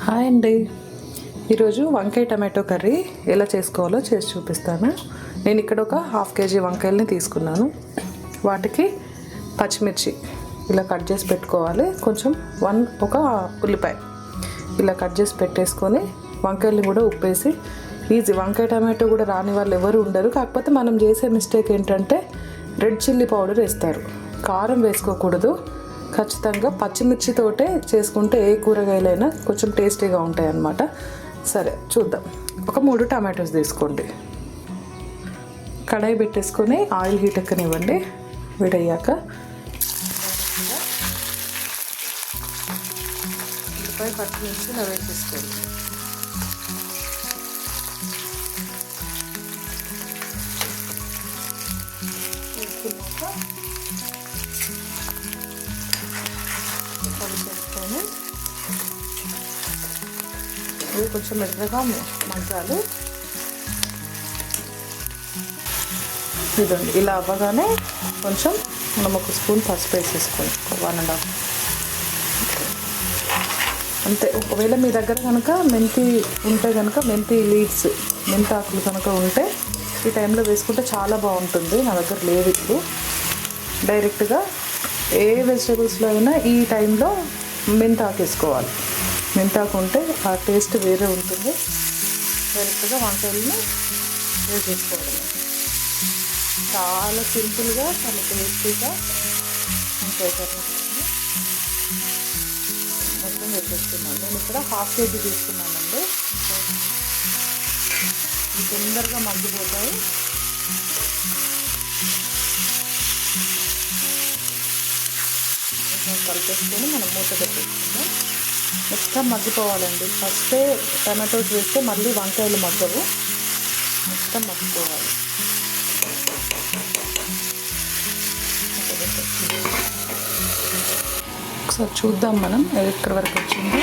Hi అండి, ఈరోజు వంకాయ టమాటో కర్రీ ఎలా చేసుకోవాలో చేసి చూపిస్తాను. నేను ఇక్కడ ఒక 1/2 kg వంకాయలని తీసుకున్నాను. వాటికి పచ్చిమిర్చి ఇలా కట్ చేసి పెట్టుకోవాలి. కొంచెం ఒక ఉల్లిపాయ ఇలా కట్ చేసి పెట్టేసుకొని వంకాయలని కూడా ఉప్పేసి ఈజీ. వంకాయ టమాటో కూడా రాని వాళ్ళు ఎవరు ఉండరు. కాకపోతే మనం చేసే మిస్టేక్ ఏంటంటే రెడ్ చిల్లీ పౌడర్ వేస్తారు. కారం వేసుకోకూడదు. ఖచ్చితంగా పచ్చిమిర్చితోటే చేసుకుంటే ఏ కూరగాయలైనా కొంచెం టేస్టీగా ఉంటాయి అన్నమాట. సరే చూద్దాం. ఒక 3 టమాటోస్ తీసుకోండి. కడాయి పెట్టేసుకొని ఆయిల్ హీట్ ఎక్కనివ్వండి. వేడయ్యాక ఉల్లిపాయ పచ్చిమిర్చి వేసేసుకోండి. వేసుకున్నాక కలిపేసుకొని ఇవి కొంచెం మెత్తగా మగ్గాలి. ఇదండి ఇలా అవ్వగానే కొంచెం మనం ఒక స్పూన్ పసుపు వేసేసుకోండి. 1.5 అంతే. ఒకవేళ మీ దగ్గర కనుక మెంతి ఉంటే కనుక మెంతి లీవ్స్, మెంతి ఆకులు కనుక ఉంటే ఈ టైంలో వేసుకుంటే చాలా బాగుంటుంది. నా దగ్గర లేదు. ఇప్పుడు డైరెక్ట్గా ఏ వెజిటేబుల్స్లో అయినా ఈ టైంలో మెంతాకు వేసుకోవాలి. మెంతాకు ఉంటే ఆ టేస్ట్ వేరే ఉంటుంది. డైరెక్ట్గా వంకాయలని వేసేసుకోవాలి. చాలా సింపుల్గా, చాలా టేస్టీగా వంకాయ కర్రీ మొత్తం వేసేస్తున్నాను. నేను ఇక్కడ 1/2 kg తీసుకున్నానండి. తొందరగా మగ్గిపోతాయి. కలిపేసుకొని మనం మూత పెట్టేసుకుందాం. మొత్తం మగ్గిపోవాలండి. ఫస్టే టమాటోస్ వేస్తే మళ్ళీ వంకాయలు మగ్గవు. మొత్తం మగ్గిపోవాలి. ఒకసారి చూద్దాం మనం ఎక్కడి వరకు వచ్చిందో.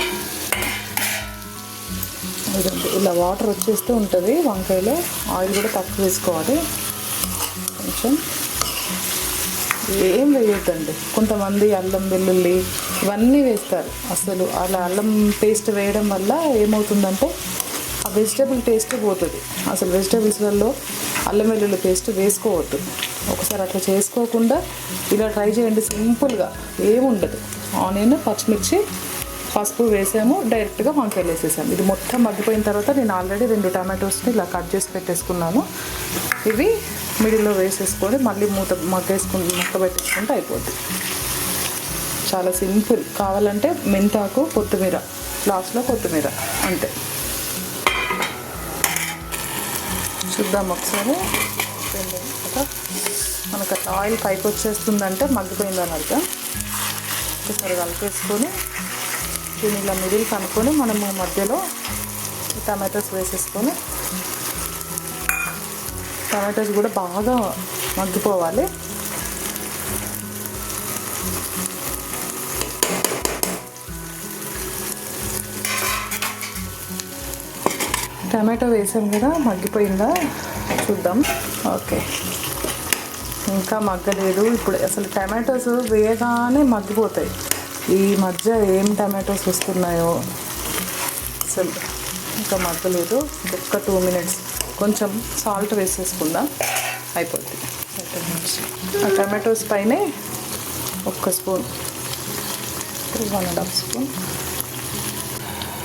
ఇలా వాటర్ వచ్చేస్తూ ఉంటుంది వంకాయలో. ఆయిల్ కూడా తక్కువ వేసుకోవాలి. కొంచెం ఏం వేయొద్దండి. కొంతమంది అల్లం వెల్లుల్లి ఇవన్నీ వేస్తారు. అసలు అలా అల్లం పేస్ట్ వేయడం వల్ల ఏమవుతుందంటే ఆ వెజిటేబుల్ టేస్ట్ పోతుంది. అసలు వెజిటేబుల్స్లలో అల్లం వెల్లుల్లి పేస్ట్ వేసుకోవద్దు. ఒకసారి అట్లా చేసుకోకుండా ఇలా ట్రై చేయండి. సింపుల్గా ఏముండదు. ఆనియన్, పచ్చిమిర్చి, పసుపు వేసాము. డైరెక్ట్గా వంకాయలు వేసేసాము. ఇది మొత్తం మగ్గిపోయిన తర్వాత నేను ఆల్రెడీ 2 టమాటోస్ని ఇలా కట్ చేసి పెట్టేసుకున్నాను. ఇవి మిడిల్లో వేసేసుకొని మళ్ళీ మగ్గ పెట్టేసుకుంటే అయిపోద్ది. చాలా సింపుల్. కావాలంటే మెంతాకు, కొత్తిమీర, లాస్ట్లో కొత్తిమీర, అంతే. చూద్దాం ఒకసారి. మనకు అట్లా ఆయిల్ పైకి వచ్చేస్తుందంటే మగ్గిపోయిందని అర్థం. ఒకసారి కలిపేసుకొని దీన్ని ఇలా మిడిల్ కనుక్కొని మనము మధ్యలో టమాటోస్ వేసేసుకొని, టమాటోస్ కూడా బాగా మగ్గిపోవాలి. టమాటో వేసాం కదా, మగ్గిపోయిందా చూద్దాం. ఓకే, ఇంకా మగ్గలేదు. ఇప్పుడు అసలు టమాటోస్ వేయగానే మగ్గిపోతాయి. ఈ మధ్య ఏం టమాటోస్ వస్తున్నాయో అసలు ఇంకా మగ్గలేదు. ఒక్క 2 minutes కొంచెం సాల్ట్ వేసేసుకుందాం, అయిపోద్ది. ఆ టమాటోస్ పైనే 1 స్పూన్, 1.5 స్పూన్.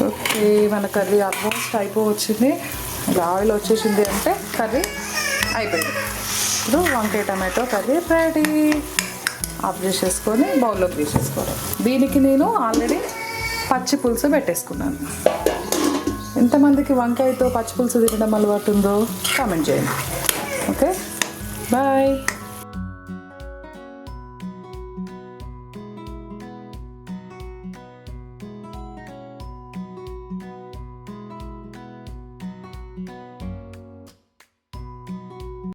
ఓకే, మన కర్రీ ఆల్మోస్ట్ అయిపోవచ్చింది. ఇలా ఆయిల్ వచ్చేసింది అంటే కర్రీ అయిపోయింది. ఇప్పుడు వంకాయ టమాటో కర్రీ రెడీ. ఆఫ్ చేసేసుకొని బౌల్లోకి తీసేసుకోవడం. దీనికి నేను ఆల్రెడీ పచ్చి పులుసు పెట్టేసుకున్నాను. ఎంతమందికి వంకాయతో పచ్చి పులుసు తినడం అలవాటు ఉందో కామెంట్ చేయండి. Okay, bye.